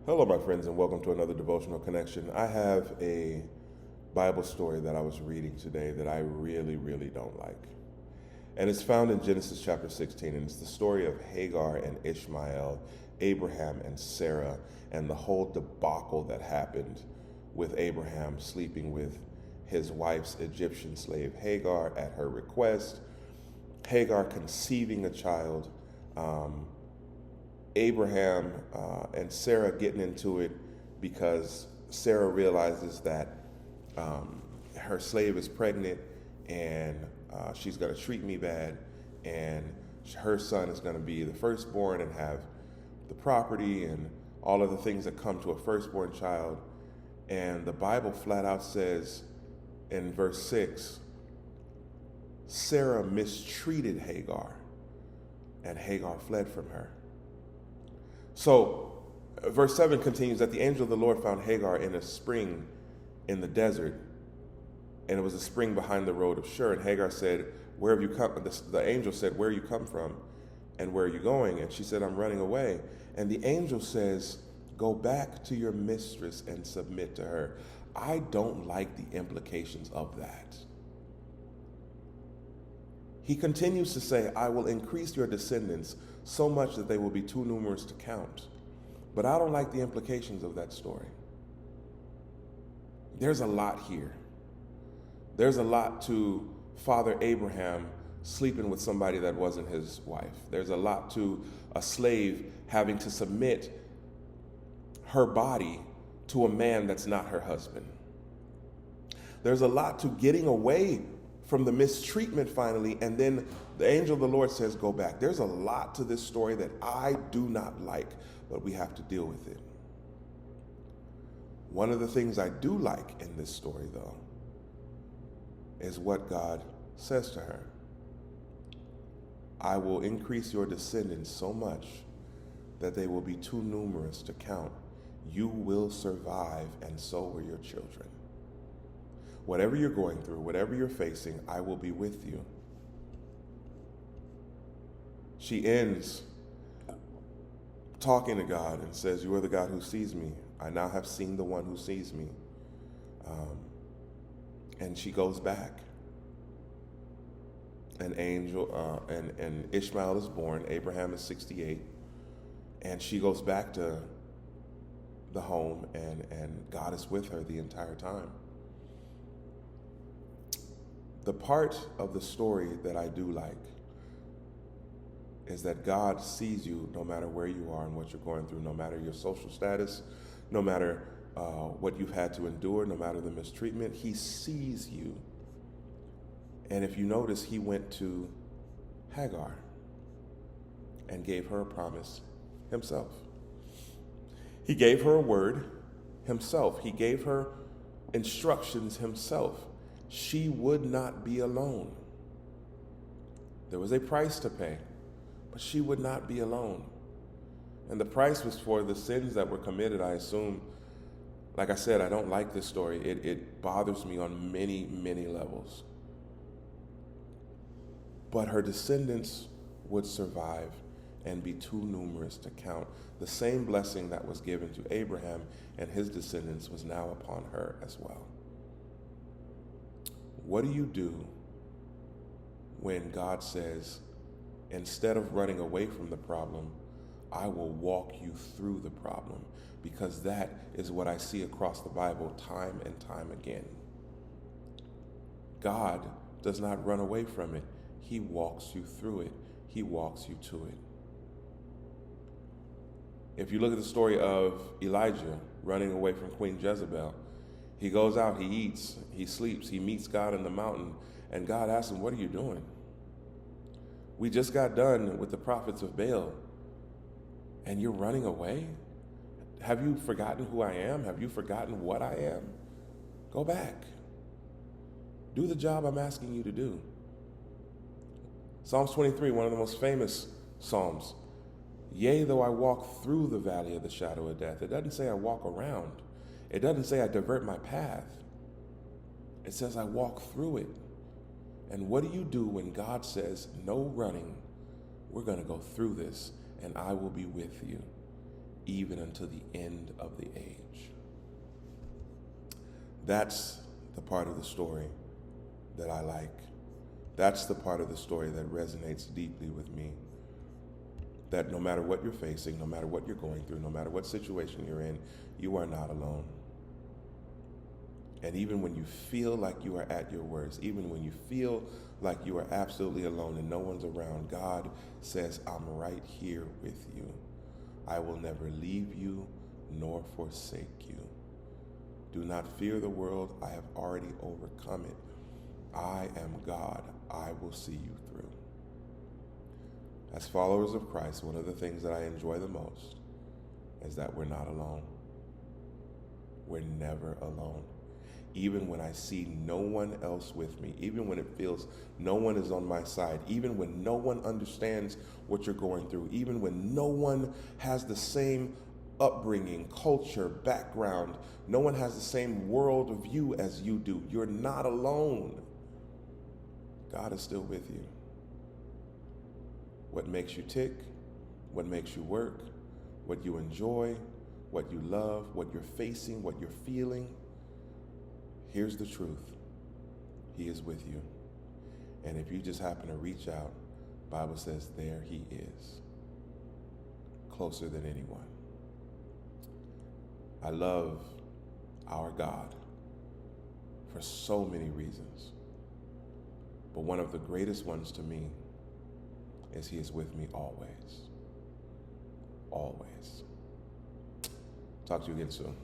Hello, my friends, and welcome to another Devotional Connection. I have a Bible story that I was reading today that I really don't like. And it's found in Genesis chapter 16, and it's the story of Hagar and Ishmael, Abraham and Sarah, and the whole debacle that happened with Abraham sleeping with his wife's Egyptian slave Hagar at her request, Hagar conceiving a child, Abraham and Sarah getting into it because Sarah realizes that her slave is pregnant and she's going to treat me bad, and her son is going to be the firstborn and have the property and all of the things that come to a firstborn child. And the Bible flat out says in verse 6, Sarah mistreated Hagar, and Hagar fled from her. So, verse 7 continues that the angel of the Lord found Hagar in a spring in the desert, and it was a spring behind the road of Shur. And Hagar said, "Where have you come?" The angel said, "Where you come from, and where are you going?" And she said, "I'm running away." And the angel says, "Go back to your mistress and submit to her." I don't like the implications of that. He continues to say, "I will increase your descendants so much that they will be too numerous to count." But I don't like the implications of that story. There's a lot here. There's a lot to Father Abraham sleeping with somebody that wasn't his wife. There's a lot to a slave having to submit her body to a man that's not her husband. There's a lot to getting away from the mistreatment finally, and then the angel of the Lord says, "Go back." There's a lot to this story that I do not like, but we have to deal with it. One of the things I do like in this story, though, is what God says to her. "I will increase your descendants so much that they will be too numerous to count. You will survive, and so will your children." Whatever you're going through, whatever you're facing, I will be with you. She ends talking to God and says, "You are the God who sees me. I now have seen the one who sees me." And she goes back. An angel, and Ishmael is born. Abraham is 68. And she goes back to the home, and God is with her the entire time. The part of the story that I do like is that God sees you no matter where you are and what you're going through, no matter your social status, no matter what you've had to endure, no matter the mistreatment. He sees you. And if you notice, he went to Hagar and gave her a promise himself. He gave her a word himself. He gave her instructions himself. She would not be alone. There was a price to pay, but she would not be alone. And the price was for the sins that were committed, I assume. Like I said, I don't like this story. It bothers me on many levels. But her descendants would survive and be too numerous to count. The same blessing that was given to Abraham and his descendants was now upon her as well. What do you do when God says, instead of running away from the problem, I will walk you through the problem? Because that is what I see across the Bible time and time again. God does not run away from it. He walks you through it. He walks you to it. If you look at the story of Elijah running away from Queen Jezebel, he goes out, he eats, he sleeps, he meets God in the mountain, and God asks him, "What are you doing? We just got done with the prophets of Baal, and you're running away? Have you forgotten who I am? Have you forgotten what I am? Go back. Do the job I'm asking you to do." Psalms 23, one of the most famous Psalms. "Yea, though I walk through the valley of the shadow of death." It doesn't say I walk around. It doesn't say I divert my path. It says I walk through it. And what do you do when God says, "No running, we're going to go through this, and I will be with you"? even unto the end of the age. That's the part of the story that I like. That's the part of the story that resonates deeply with me. That no matter what you're facing, no matter what you're going through, no matter what situation you're in, you are not alone. And even when you feel like you are at your worst, even when you feel like you are absolutely alone and no one's around, God says, I'm right here with you. I will never leave you nor forsake you. Do not fear the world. I have already overcome it. I am God. I will see you through. As followers of Christ, one of the things that I enjoy the most is that we're not alone. We're never alone. Even when I see no one else with me, even when it feels no one is on my side, even when no one understands what you're going through, even when no one has the same upbringing, culture, background, no one has the same world of view as you do, you're not alone. God is still with you. What makes you tick, what makes you work, what you enjoy, what you love, what you're facing, what you're feeling, here's the truth. He is with you. And if you just happen to reach out, the Bible says there he is, closer than anyone. I love our God for so many reasons. But one of the greatest ones to me is he is with me always. Always. Talk to you again soon.